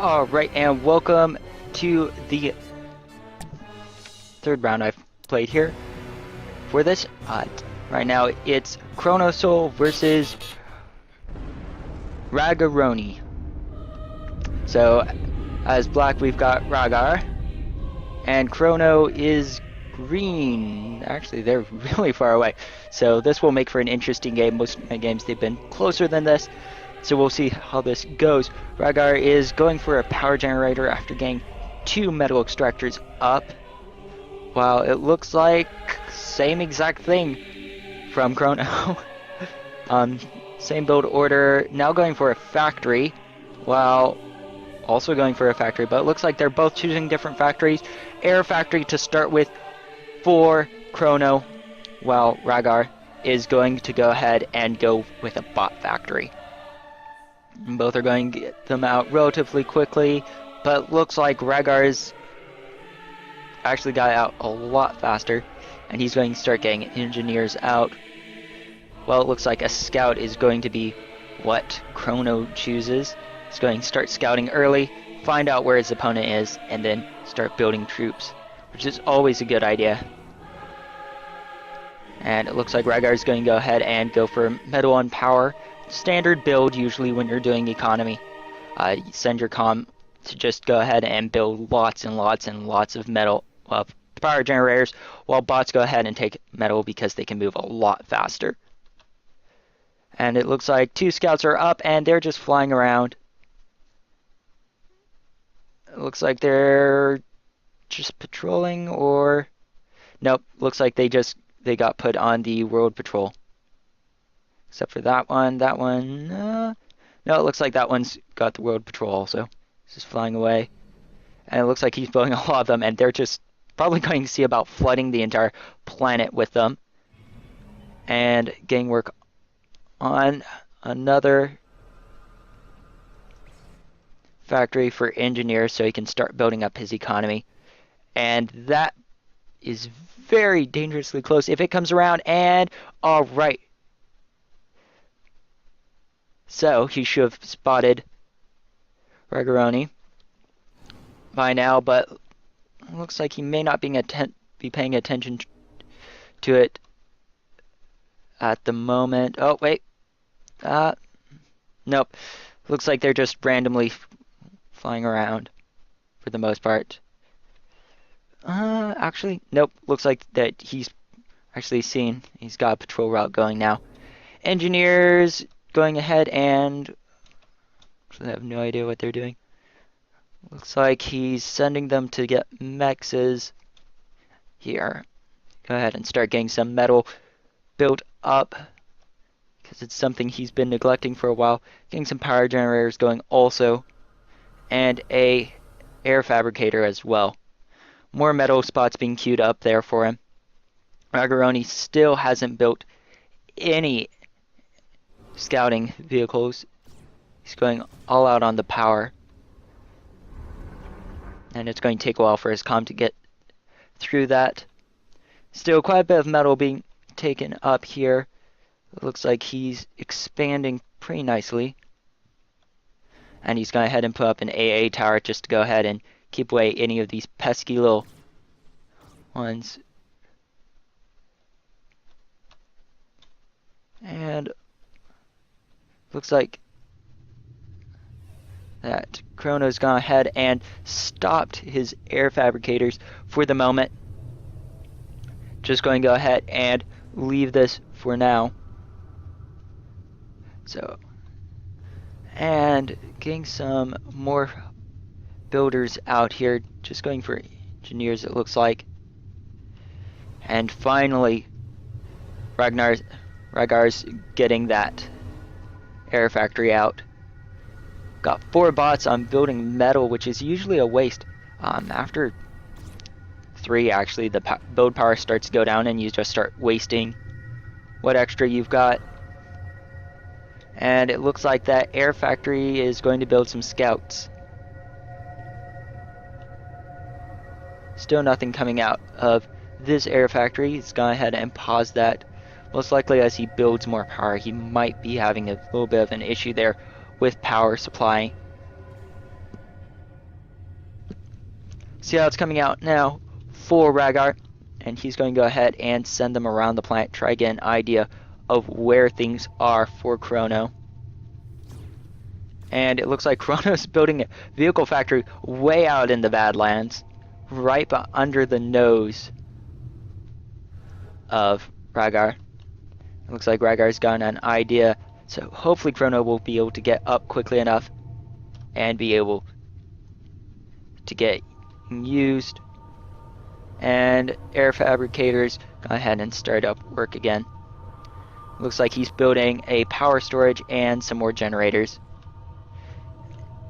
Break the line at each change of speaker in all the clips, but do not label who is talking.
Alright, and welcome to the third round I've played here. For this, right now it's Chronosoul versus Ragarnoy. So, as black we've got Ragar, and Chrono is green. Actually, they're really far away. So this will make for an interesting game. Most of my games, they've been closer than this. So we'll see how this goes. Ragar is going for a power generator after getting 2 metal extractors up. While it looks like same exact thing from Chrono. Same build order. Now going for a factory. While also going for a factory. But it looks like they're both choosing different factories. Air factory to start with for Chrono. While Ragar is going to go ahead and go with a bot factory. Both are going to get them out relatively quickly, but looks like Ragar's actually got out a lot faster, and he's going to start getting engineers out. Well, it looks like a scout is going to be what Chrono chooses. He's going to start scouting early, find out where his opponent is, and then start building troops, which is always a good idea. And it looks like Ragar is going to go ahead and go for metal on power. Standard build usually when you're doing economy. You send your comm to just go ahead and build lots and lots and lots of metal power generators, while bots go ahead and take metal because they can move a lot faster. And it looks like 2 scouts are up and they're just flying around. It looks like they're just patrolling, or nope, looks like they got put on the world patrol. Except for that one. No, it looks like that one's got the world patrol also. He's just flying away. And it looks like he's building a lot of them, and they're just probably going to see about flooding the entire planet with them. And getting work on another factory for engineers so he can start building up his economy. And that is very dangerously close if it comes around, and alright. So, he should have spotted Ragarnoy by now, but it looks like he may not be paying attention to it at the moment. Oh, wait. Nope. Looks like they're just randomly flying around for the most part. Actually, nope. Looks like that he's actually seen. He's got a patrol route going now. Engineers going ahead and I have no idea what they're doing. Looks like he's sending them to get mexes here. Go ahead and start getting some metal built up, because it's something he's been neglecting for a while. Getting some power generators going also, and a air fabricator as well. More metal spots being queued up there for him. Ragarnoy still hasn't built any scouting vehicles. He's going all out on the power. And it's going to take a while for his comm to get through that. Still quite a bit of metal being taken up here. It looks like he's expanding pretty nicely. And he's going to head and put up an AA tower just to go ahead and keep away any of these pesky little ones. And looks like that Chrono's gone ahead and stopped his air fabricators for the moment. Just going to go ahead and leave this for now. So, and getting some more builders out here. Just going for engineers, it looks like. And finally, Ragar's getting that air factory out. Got 4 bots on building metal, which is usually a waste. After 3, actually, the build power starts to go down and you just start wasting what extra you've got. And it looks like that air factory is going to build some scouts. Still nothing coming out of this air factory. He's gone ahead and paused that. Most likely as he builds more power, he might be having a little bit of an issue there with power supply. See how it's coming out now for Ragar, and he's going to go ahead and send them around the planet, try to get an idea of where things are for Chrono. And it looks like Chrono's building a vehicle factory way out in the Badlands, right under the nose of Ragar. It looks like Ragar's got an idea, so hopefully Chrono will be able to get up quickly enough and be able to get used. And air fabricators go ahead and start up work again. Looks like he's building a power storage and some more generators.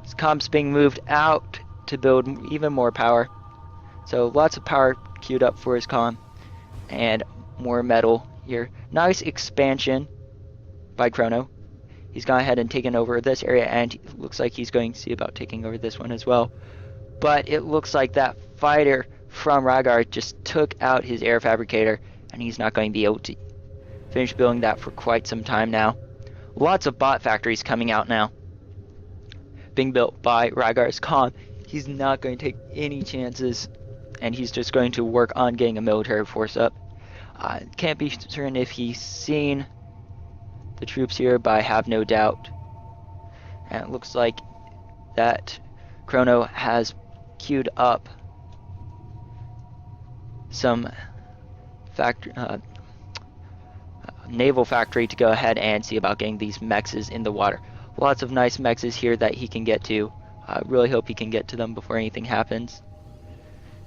His comp's being moved out to build even more power. So lots of power queued up for his com. And more metal here. Nice expansion by Chrono. He's gone ahead and taken over this area, and it looks like he's going to see about taking over this one as well. But it looks like that fighter from Ragar just took out his air fabricator, and he's not going to be able to finish building that for quite some time now. Lots of bot factories coming out now, being built by Ragar's com. He's not going to take any chances, and he's just going to work on getting a military force up. Can't be certain if he's seen the troops here, but I have no doubt. And it looks like that Chrono has queued up some naval factory to go ahead and see about getting these mexes in the water. Lots of nice mexes here that he can get to. I really hope he can get to them before anything happens.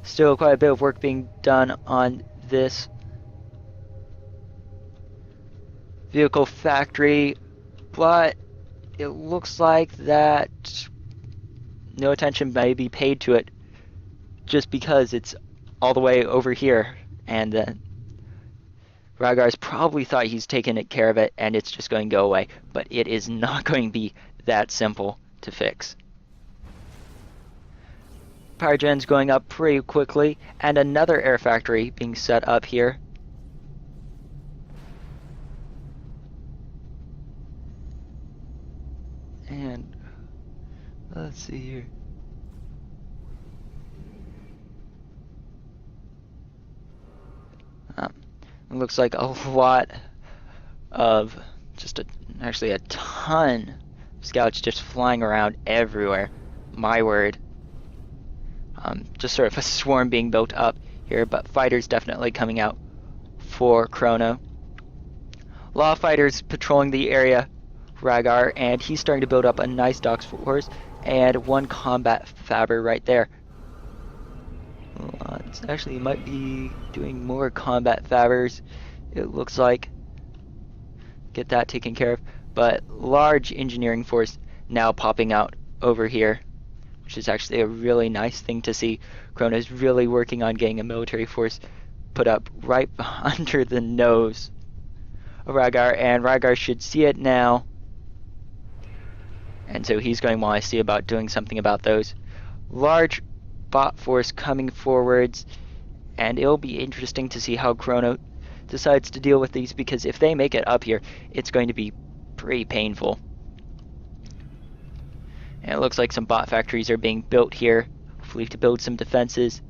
Still quite a bit of work being done on this vehicle factory, but it looks like that no attention may be paid to it just because it's all the way over here, and Ragar's probably thought he's taken care of it and it's just going to go away, but it is not going to be that simple to fix. Power gen's going up pretty quickly, and another air factory being set up here. And let's see here. It looks like a lot of actually a ton of scouts just flying around everywhere. My word. Just sort of a swarm being built up here, but fighters definitely coming out for Chrono. A lot of fighters patrolling the area, Ragar, and he's starting to build up a nice docks force and one combat fabber right there. Actually, he might be doing more combat fabbers, it looks like. Get that taken care of. But large engineering force now popping out over here, which is actually a really nice thing to see. Chrono's really working on getting a military force put up right under the nose of Ragar, and Ragar should see it now. And so he's going to want to see about doing something about those. Large bot force coming forwards, and it'll be interesting to see how Chrono decides to deal with these, because if they make it up here, it's going to be pretty painful. And it looks like some bot factories are being built here, hopefully to build some defenses,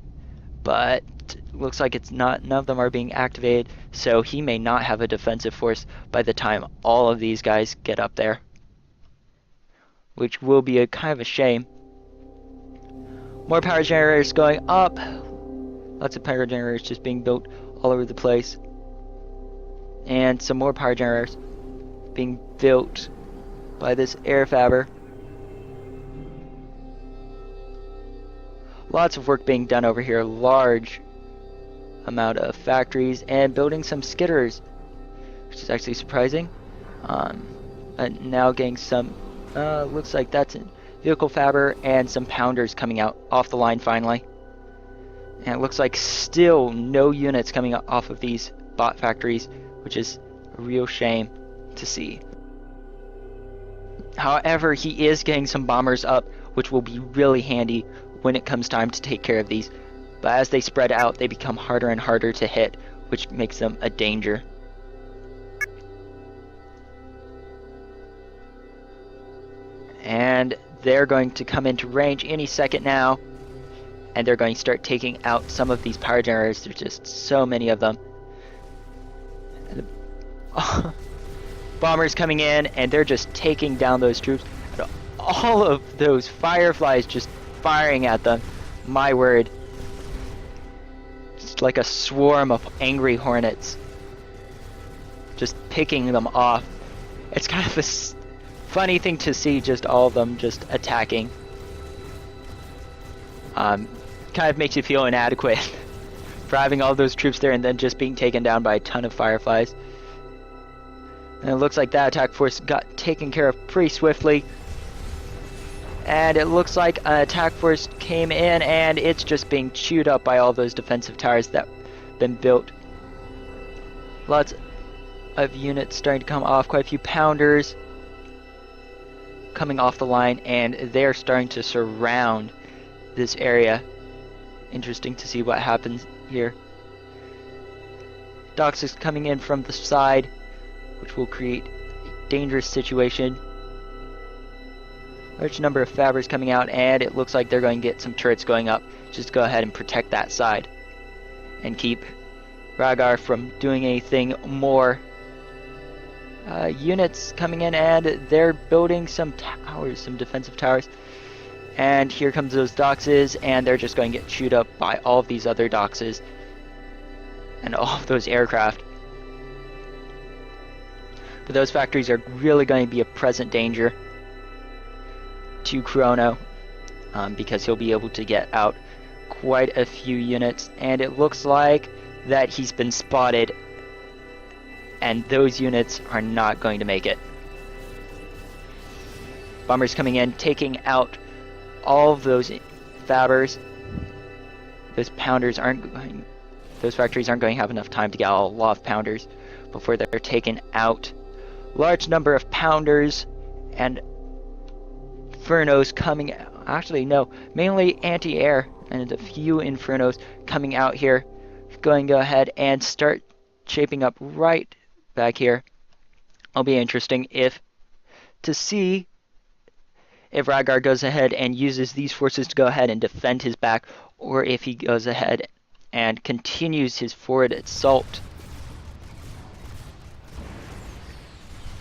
but it looks like none of them are being activated, so he may not have a defensive force by the time all of these guys get up there, which will be a kind of a shame. More power generators going up. Lots of power generators just being built all over the place. And some more power generators being built by this air fabber. Lots of work being done over here. Large amount of factories and building some skitters, which is actually surprising. And now getting some, looks like that's a vehicle fabber and some pounders coming out off the line finally. And it looks like still no units coming off of these bot factories, which is a real shame to see. However, he is getting some bombers up, which will be really handy when it comes time to take care of these. But as they spread out, they become harder and harder to hit, which makes them a danger. And they're going to come into range any second now. and they're going to start taking out some of these power generators. There's just so many of them. And bombers coming in, and they're just taking down those troops. And all of those fireflies just firing at them. My word. It's like a swarm of angry hornets. Just picking them off. It's kind of a funny thing to see, just all of them just attacking. Kind of makes you feel inadequate for having all those troops there and then just being taken down by a ton of fireflies. And it looks like that attack force got taken care of pretty swiftly. And it looks like an attack force came in and it's just being chewed up by all those defensive towers that have been built. Lots of units starting to come off, quite a few pounders coming off the line, and they're starting to surround this area. Interesting to see what happens here. Docks is coming in from the side, which will create a dangerous situation. Large number of fabbers coming out, and it looks like they're going to get some turrets going up. Just go ahead and protect that side and keep Ragar from doing anything more. Units coming in, and they're building some towers, some defensive towers. And here comes those doxes, and they're just going to get chewed up by all of these other doxes and all of those aircraft. But those factories are really going to be a present danger to Chrono, because he'll be able to get out quite a few units, and it looks like that he's been spotted, and those units are not going to make it. Bombers coming in, taking out all of those fabbers. Those pounders aren't going, those factories aren't going to have enough time to get a lot of pounders before they're taken out. Large number of pounders and infernos coming out. Actually, no, mainly anti-air and a few infernos coming out here. Going to go ahead and start shaping up right back here. It'll be interesting to see if Ragar goes ahead and uses these forces to go ahead and defend his back, or if he goes ahead and continues his forward assault.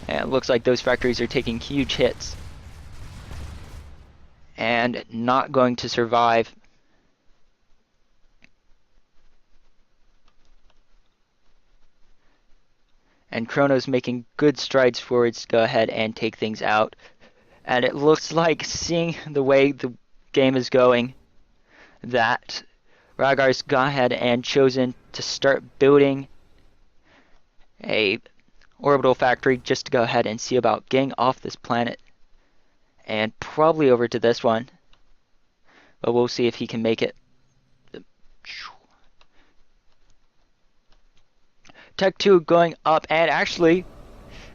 And it looks like those factories are taking huge hits and not going to survive. And Chrono's making good strides forwards to go ahead and take things out. And it looks like, seeing the way the game is going, that Ragar's gone ahead and chosen to start building a orbital factory just to go ahead and see about getting off this planet and probably over to this one. But we'll see if he can make it. Tech 2 going up, and actually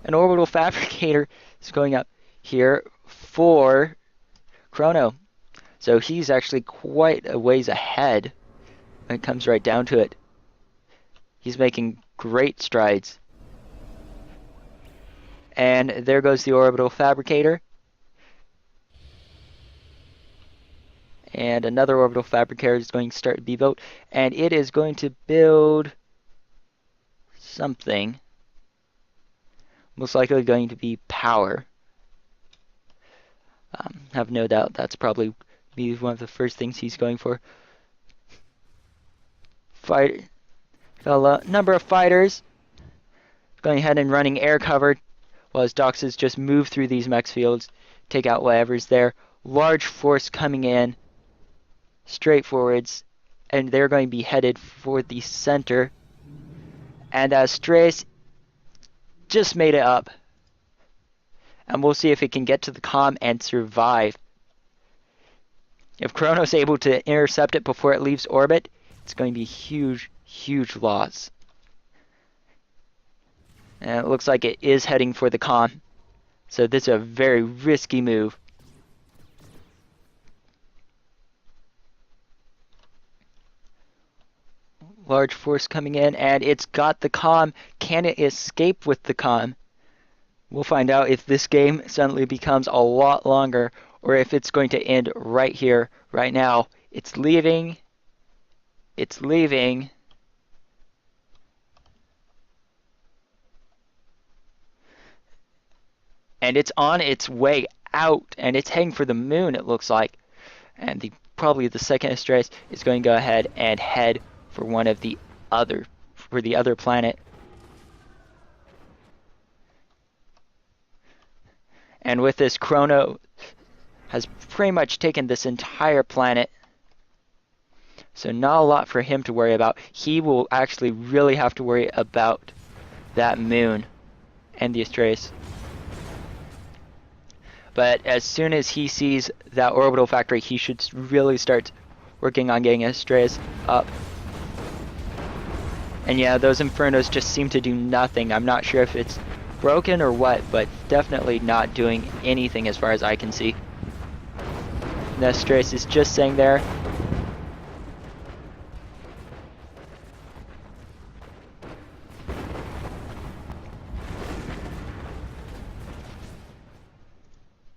an orbital fabricator is going up here for Chrono. So he's actually quite a ways ahead when it comes right down to it. He's making great strides. And there goes the orbital fabricator. And another orbital fabricator is going to start to be built, and it is going to build something. Most likely going to be power. Have no doubt that's probably be one of the first things he's going for. Fight, got a number of fighters going ahead and running air cover while his doxes just move through these mech fields, take out whatever's there. Large force coming in straight forwards, and they're going to be headed for the center. And Strays just made it up. And we'll see if it can get to the comm and survive. If Chrono's able to intercept it before it leaves orbit, it's going to be huge, huge loss. And it looks like it is heading for the comm. So this is a very risky move. Large force coming in, and it's got the comm. Can it escape with the comm? We'll find out if this game suddenly becomes a lot longer, or if it's going to end right here, right now, It's leaving. It's leaving. And it's on its way out, and it's heading for the moon, it looks like. And probably the second Astraeus is going to go ahead and head for the other planet. And with this, Chrono has pretty much taken this entire planet. So not a lot for him to worry about. He will actually really have to worry about that moon and the Astraeus. But as soon as he sees that orbital factory, he should really start working on getting Astraeus up. And yeah, those Infernos just seem to do nothing. I'm not sure if it's broken or what, but definitely not doing anything as far as I can see. The Astraeus is just sitting there.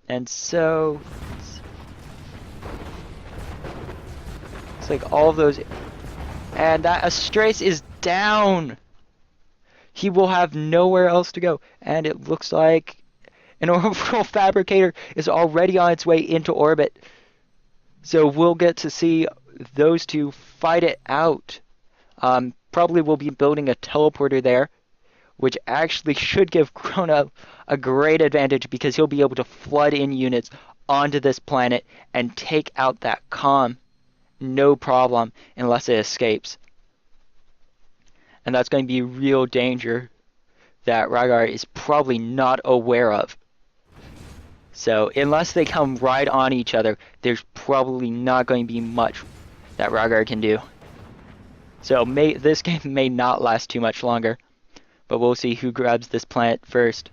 And so it's like all of those, and that Astraeus is down. He will have nowhere else to go, and it looks like an orbital fabricator is already on its way into orbit. So we'll get to see those two fight it out. Probably we'll be building a teleporter there, which actually should give Chrono a great advantage because he'll be able to flood in units onto this planet and take out that comm no problem unless it escapes. And that's going to be real danger that Ragar is probably not aware of. So unless they come right on each other, there's probably not going to be much that Ragar can do. So this game may not last too much longer, but we'll see who grabs this planet first.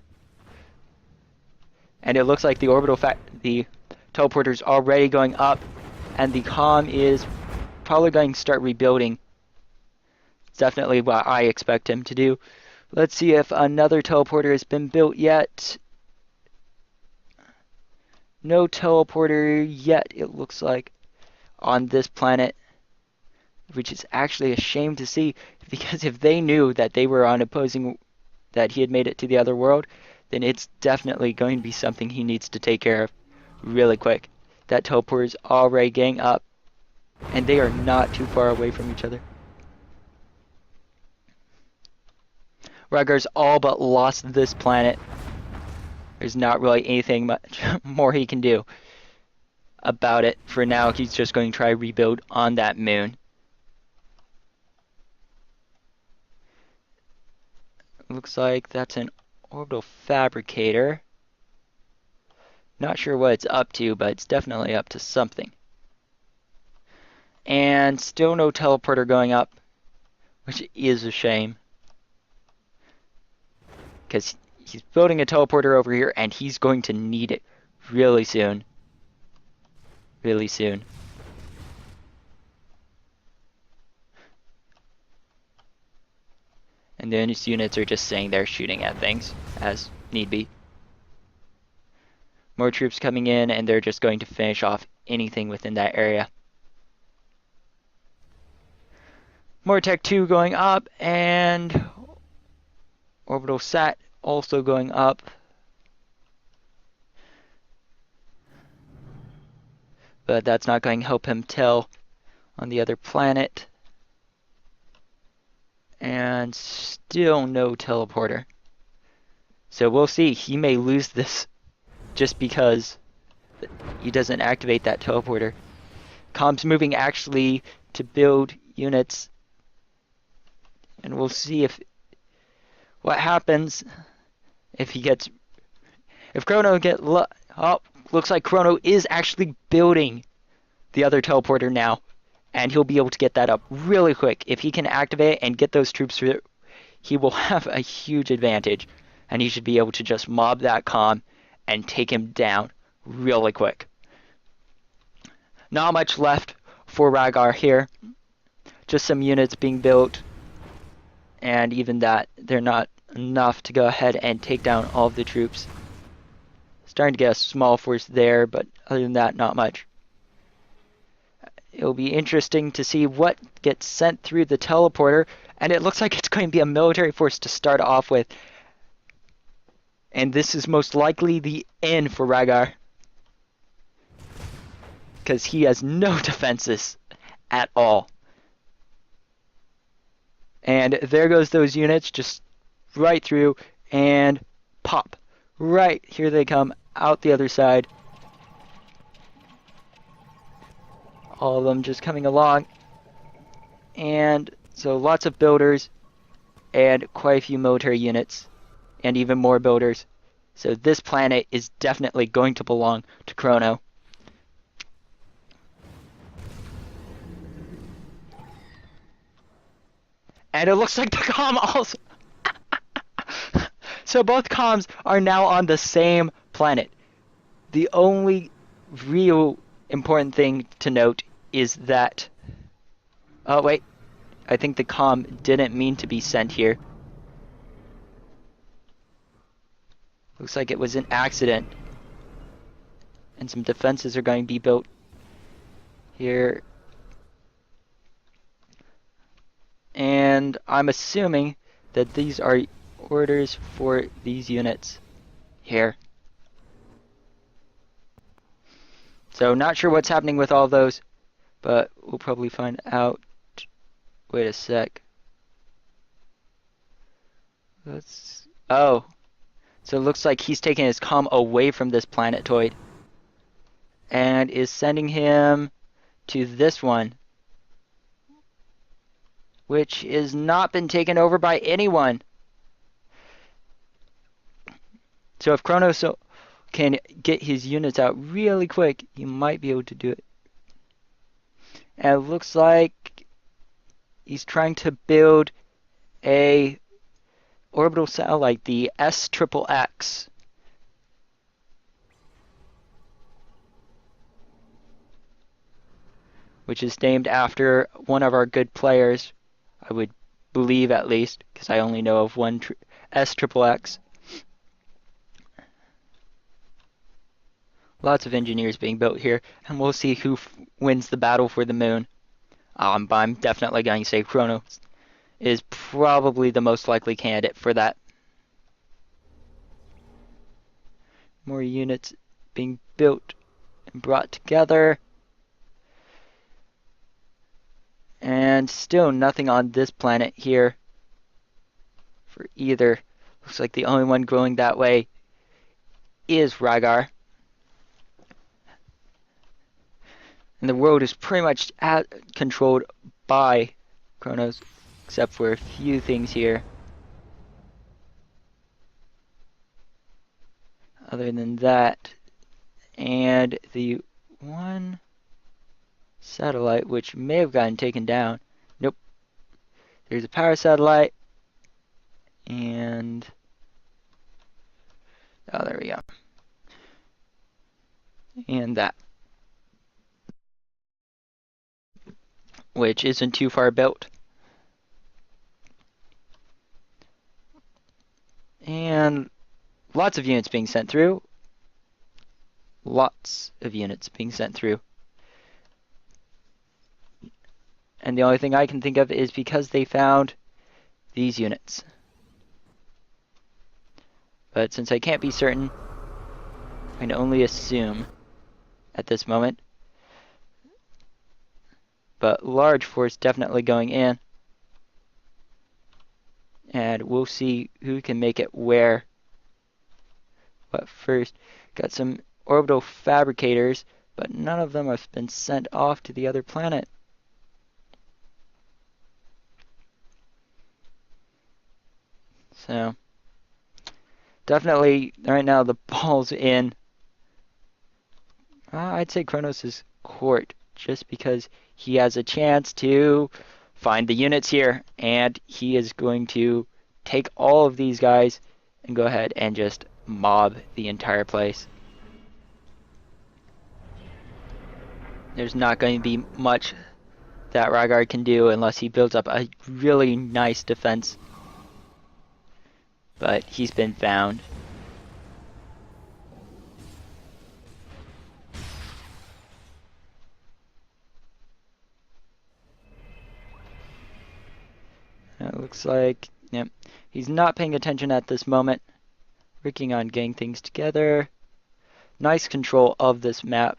And it looks like the teleporter's already going up, and the comm is probably going to start rebuilding. It's definitely what I expect him to do. Let's see if another teleporter has been built yet. No teleporter yet, it looks like, on this planet, which is actually a shame to see, because if they knew that they were that he had made it to the other world, then it's definitely going to be something he needs to take care of really quick. That teleporter is already getting up, and they are not too far away from each other. Ragar's all but lost this planet. There's not really anything much more he can do about it. For now, he's just going to try to rebuild on that moon. Looks like that's an orbital fabricator. Not sure what it's up to, but it's definitely up to something. And still no teleporter going up, which is a shame. Because he's building a teleporter over here, and he's going to need it really soon. Really soon. And then his units are just sitting there shooting at things as need be. More troops coming in, and they're just going to finish off anything within that area. More Tech 2 going up, and Orbital Sat also going up. But that's not going to help him tell on the other planet. And still no teleporter. So we'll see. He may lose this just because he doesn't activate that teleporter. Comm's moving actually to build units. And we'll see what happens if Chrono looks like Chrono is actually building the other teleporter now. And he'll be able to get that up really quick. If he can activate and get those troops through, he will have a huge advantage. And he should be able to just mob that comm and take him down really quick. Not much left for Ragar here. Just some units being built. And even that, they're not enough to go ahead and take down all of the troops. Starting to get a small force there, but other than that, not much. It'll be interesting to see what gets sent through the teleporter, and it looks like it's going to be a military force to start off with. And this is most likely the end for Ragar, because he has no defenses at all. And there goes those units, just right through, and pop. Right, here they come, out the other side. All of them just coming along. And so lots of builders, and quite a few military units, and even more builders. So this planet is definitely going to belong to Chrono. And it looks like the comm also... So both comms are now on the same planet. The only real important thing to note is that... Oh, wait. I think the comm didn't mean to be sent here. Looks like it was an accident. And some defenses are going to be built here. And I'm assuming that these are orders for these units here. So not sure what's happening with all those, but we'll probably find out. Wait a sec. Oh. So it looks like he's taking his comm away from this planetoid and is sending him to this one, which has not been taken over by anyone. So if Chronosoul can get his units out really quick, he might be able to do it. And it looks like he's trying to build a orbital satellite, the SXXX. Which is named after one of our good players, I would believe at least, because I only know of one SXXX. Lots of engineers being built here, and we'll see who wins the battle for the moon. But I'm definitely going to say Chrono is probably the most likely candidate for that. More units being built and brought together. And still nothing on this planet here for either. Looks like the only one growing that way is Ragar. And the world is pretty much controlled by Chronos, except for a few things here. Other than that, and the one satellite which may have gotten taken down. Nope. There's a power satellite, and oh, there we go. And that, which isn't too far built. And lots of units being sent through. Lots of units being sent through. And the only thing I can think of is because they found these units. But since I can't be certain, I can only assume at this moment. But large force definitely going in. And we'll see who can make it where. But first, got some orbital fabricators, but none of them have been sent off to the other planet. So, definitely, right now, the ball's in. I'd say Kronos' court, just because he has a chance to find the units here, and he is going to take all of these guys and go ahead and just mob the entire place. There's not going to be much that Ragar can do unless he builds up a really nice defense. But he's been found. looks like, yep, he's not paying attention at this moment. Working on getting things together. Nice control of this map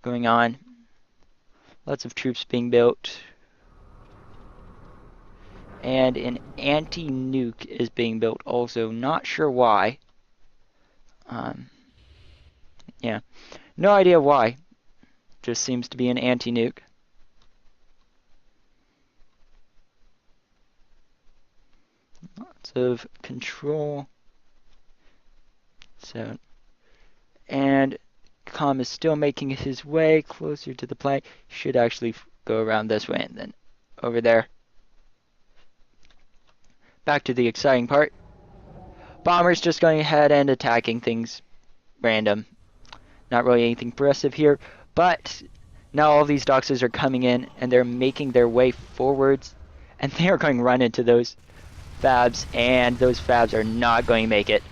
going on. Lots of troops being built. And an anti-nuke is being built also. Not sure why. Yeah, no idea why. Just seems to be an anti-nuke. Lots of control. So, and Com is still making his way closer to the planet. Should actually go around this way and then over there. Back to the exciting part. Bomber's just going ahead and attacking things random. Not really anything impressive here, but now all these Doxes are coming in and they're making their way forwards, and they are going to run into those fabs, and those fabs are not going to make it.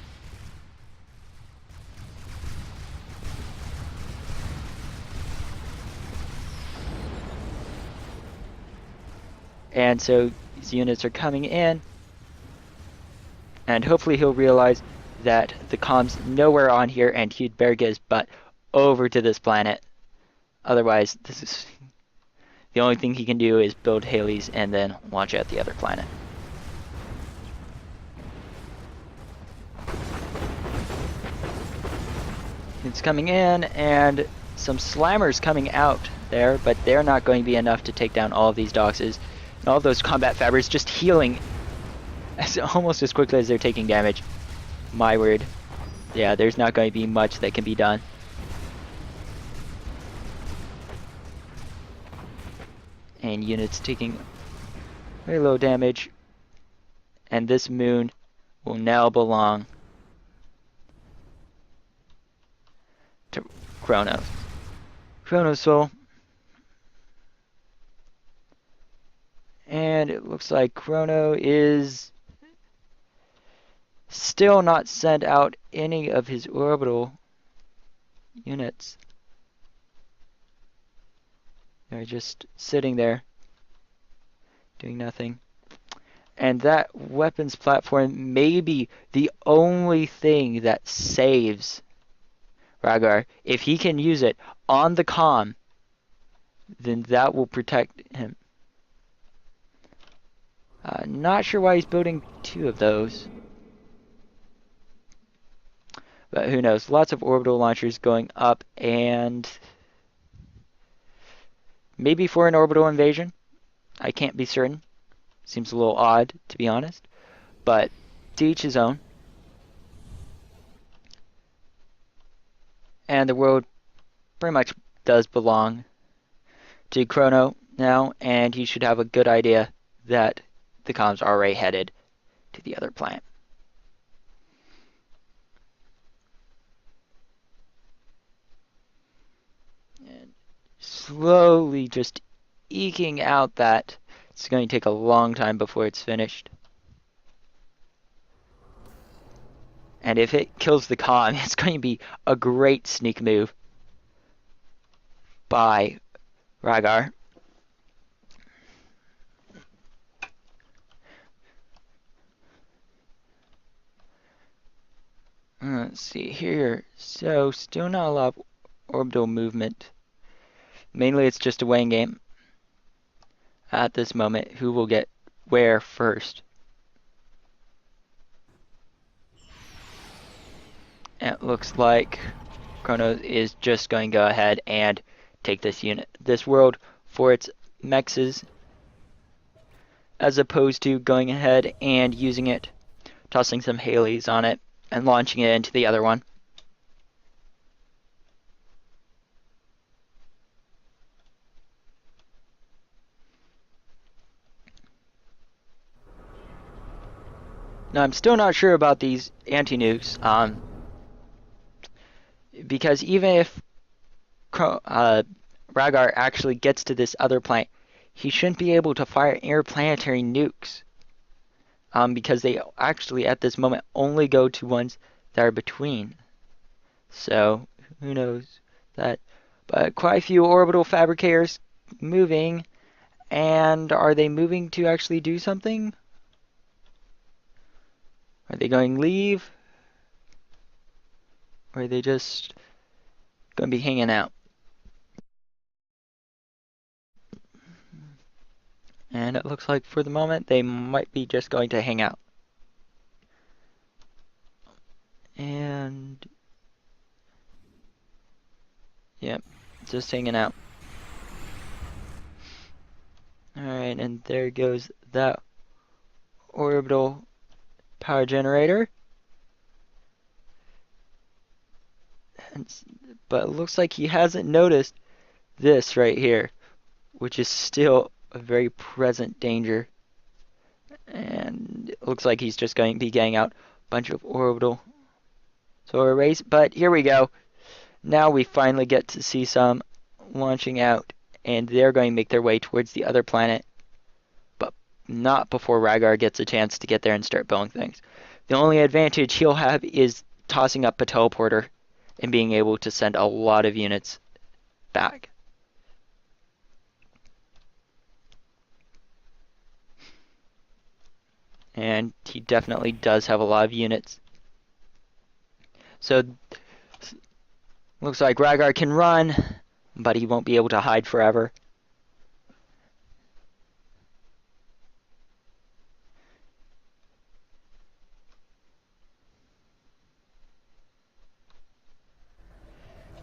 And so these units are coming in, and hopefully he'll realize that the comms nowhere on here, and he'd better get his butt over to this planet. Otherwise, this is the only thing he can do is build Haleys and then launch at the other planet. It's coming in, and some slammers coming out there, but they're not going to be enough to take down all of these Doxes. And all of those combat fabrics just healing almost as quickly as they're taking damage. My word. Yeah, there's not going to be much that can be done. And units taking very low damage. And this moon will now belong to Chronosoul. And it looks like Chrono is still not sent out any of his orbital units. They're just sitting there, doing nothing. And that weapons platform may be the only thing that saves Ragar. If he can use it on the comm, then that will protect him. Not sure why he's building two of those. But who knows? Lots of orbital launchers going up, and maybe for an orbital invasion. I can't be certain. Seems a little odd, to be honest. But to each his own. And the world pretty much does belong to Chrono now, and he should have a good idea that the comms are already headed to the other planet. And slowly just eking out that it's going to take a long time before it's finished. And if it kills the comm, it's going to be a great sneak move by Ragar. Let's see here. So, still not a lot of orbital movement. Mainly it's just a weighing game at this moment. Who will get where first? It looks like Chrono is just going to go ahead and take this world for its mexes, as opposed to going ahead and using it, tossing some Haleys on it, and launching it into the other one. Now, I'm still not sure about these anti-nukes, because even if Ragar actually gets to this other planet, he shouldn't be able to fire interplanetary nukes, because they actually at this moment only go to ones that are between. So who knows that? But quite a few orbital fabricators moving, And are they moving to actually do something? Are they going to leave? Or are they just going to be hanging out? And it looks like for the moment they might be just going to hang out. And yep, just hanging out. Alright, and there goes that orbital power generator. But it looks like he hasn't noticed this right here, which is still a very present danger. And it looks like he's just going to be getting out a bunch of orbital solar arrays. But here we go. Now we finally get to see some launching out, and they're going to make their way towards the other planet, but not before Ragar gets a chance to get there and start building things. The only advantage he'll have is tossing up a teleporter and being able to send a lot of units back. And he definitely does have a lot of units. So looks like Ragar can run, but he won't be able to hide forever.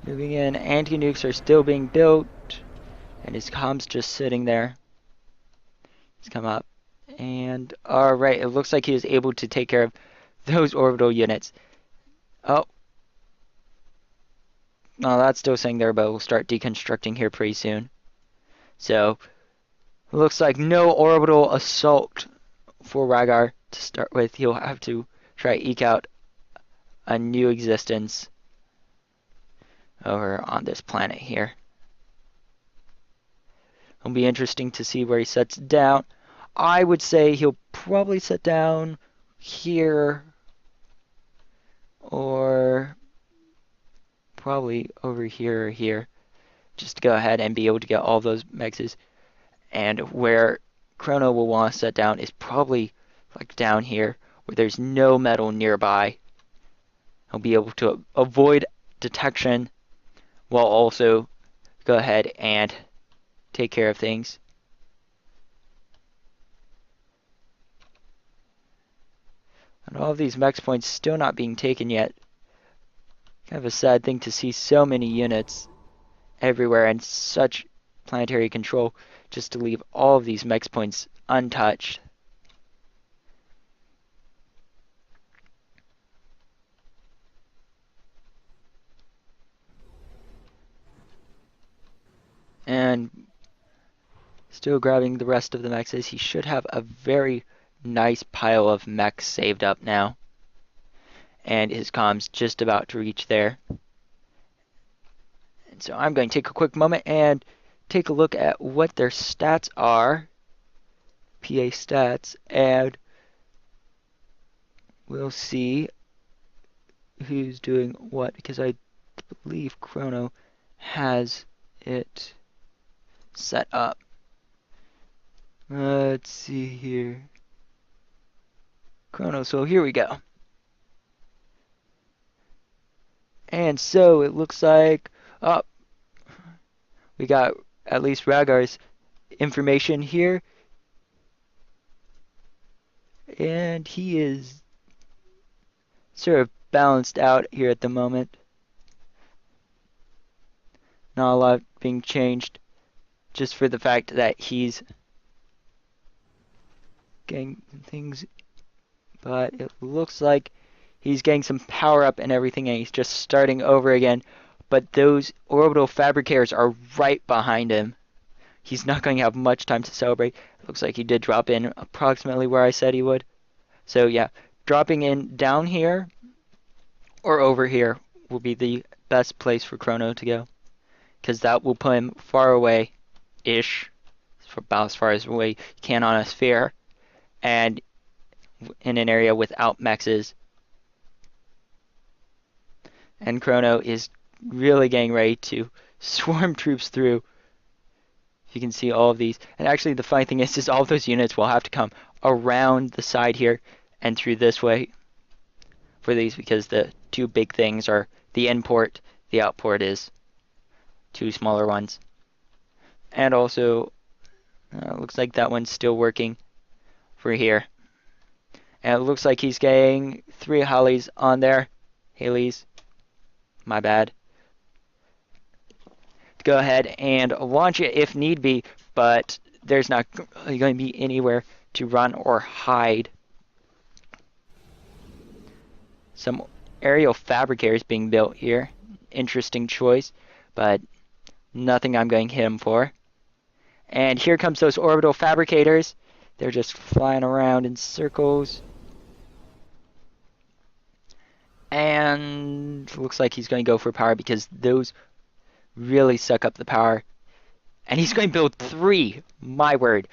Moving in, anti-nukes are still being built, and his comms just sitting there. He's come up, and alright, it looks like he was able to take care of those orbital units. Oh, no, that's still saying there, but we'll start deconstructing here pretty soon. So, looks like no orbital assault for Ragar to start with. He'll have to try eke out a new existence over on this planet here. It'll be interesting to see where he sets down. I would say he'll probably set down here or probably over here or here, just to go ahead and be able to get all those mexes. And where Chrono will want to set down is probably like down here where there's no metal nearby. He'll be able to avoid detection while also go ahead and take care of things. And all of these mex points still not being taken yet. Kind of a sad thing to see so many units everywhere and such planetary control just to leave all of these mex points untouched. And still grabbing the rest of the mexes. He should have a very nice pile of mechs saved up now. And his comms just about to reach there. And so I'm going to take a quick moment and take a look at what their stats are. PA stats. And we'll see who's doing what, because I believe Chrono has it set up. Let's see here. Chronosoul, here we go. And so it looks like, oh, we got at least Ragar's information here. And he is sort of balanced out here at the moment. Not a lot being changed, just for the fact that he's getting things, but it looks like he's getting some power up and everything, and he's just starting over again. But those orbital fabricators are right behind him. He's not going to have much time to celebrate. It looks like he did drop in approximately where I said he would. So yeah, dropping in down here or over here will be the best place for Chrono to go, because that will put him far away-ish, about as far as away you can on a sphere, and in an area without mexes. And Chrono is really getting ready to swarm troops through. If You can see all of these. And actually the funny thing is all of those units will have to come around the side here and through this way for these, because the two big things are the in port, the out port is two smaller ones. And also, looks like that one's still working for here. And it looks like he's getting 3 Hallys on there. Hallys, my bad. Go ahead and launch it if need be, but there's not going to be anywhere to run or hide. Some aerial fabricators being built here. Interesting choice, but nothing I'm going to hit him for. And here comes those orbital fabricators. They're just flying around in circles. And looks like he's going to go for power because those really suck up the power. And he's going to build 3, my word,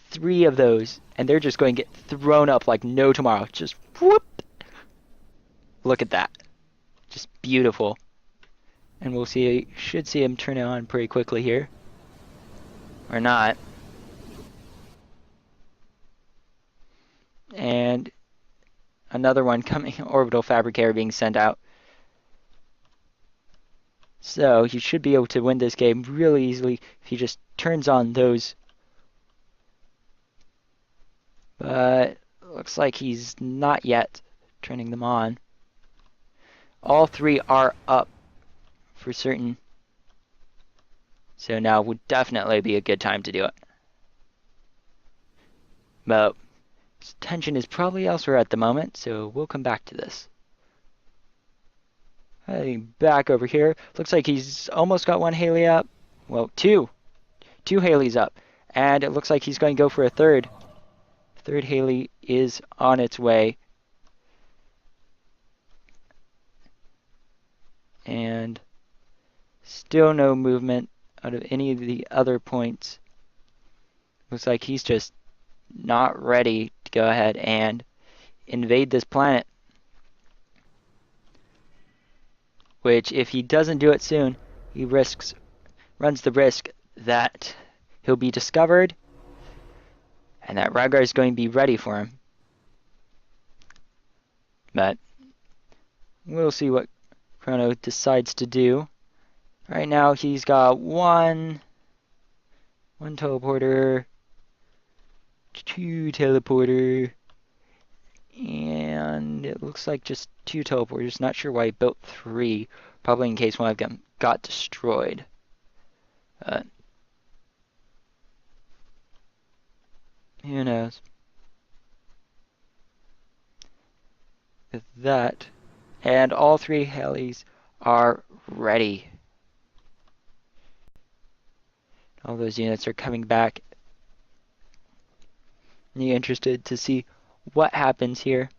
3 of those, and they're just going to get thrown up like no tomorrow. Just whoop. Look at that. Just beautiful. And we'll see, should see him turn it on pretty quickly here. Or not. And another one coming, orbital fabricator being sent out. So he should be able to win this game really easily if he just turns on those. But looks like he's not yet turning them on. All 3 are up for certain. So now would definitely be a good time to do it. But his attention is probably elsewhere at the moment, so we'll come back to this. Heading back over here. Looks like he's almost got 1 Halley up. Well, 2. 2 Halley's up. And it looks like he's going to go for a 3rd. 3rd Halley is on its way. And still no movement out of any of the other points. Looks like he's just not ready to go ahead and invade this planet. Which, if he doesn't do it soon, he runs the risk that he'll be discovered and that Ragar is going to be ready for him. But we'll see what Chrono decides to do. Right now he's got one teleporter, 2 teleporter, and it looks like just 2 teleporters. Not sure why he built 3. Probably in case one of them got destroyed. Who knows? With that, and all 3 Hallys are ready. All those units are coming back. Are you interested to see what happens here?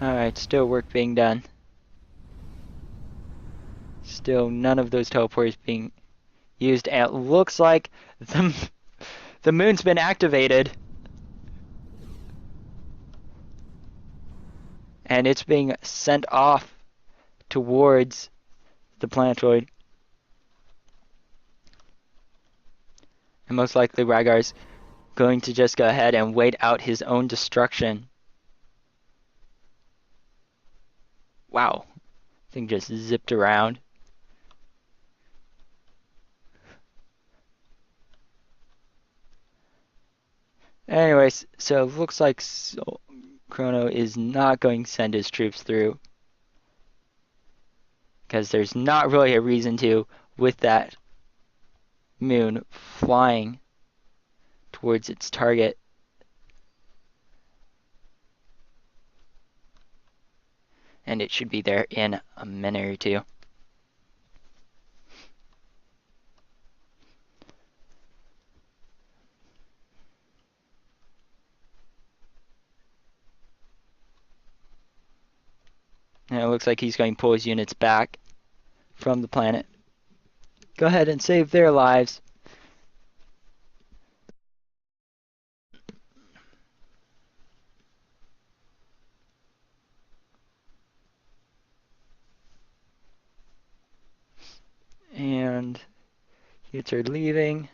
Alright, still work being done. Still none of those teleporters being used, and it looks like the moon's been activated. And it's being sent off towards the planetoid. And most likely Ragar's going to just go ahead and wait out his own destruction. Wow. Thing just zipped around. Anyways, so it looks like Chrono is not going to send his troops through. Because there's not really a reason to, with that moon flying towards its target. And it should be there in a minute or 2. And it looks like he's going to pull his units back from the planet. Go ahead and save their lives. And units are leaving.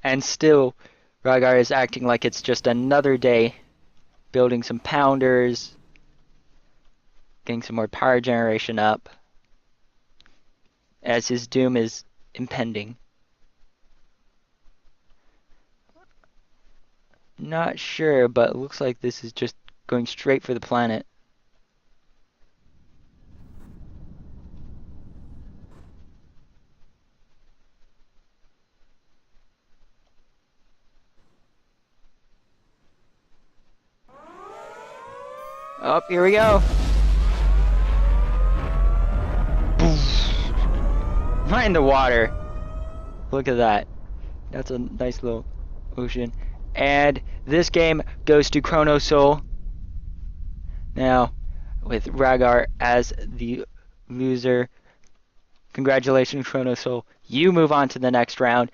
And still, Ragar is acting like it's just another day, building some pounders, getting some more power generation up, as his doom is impending. Not sure, but it looks like this is just going straight for the planet. Oh, here we go. Right in the water. Look at that. That's a nice little ocean. And this game goes to Chronosoul. Now, with Ragar as the loser. Congratulations, Chronosoul. You move on to the next round.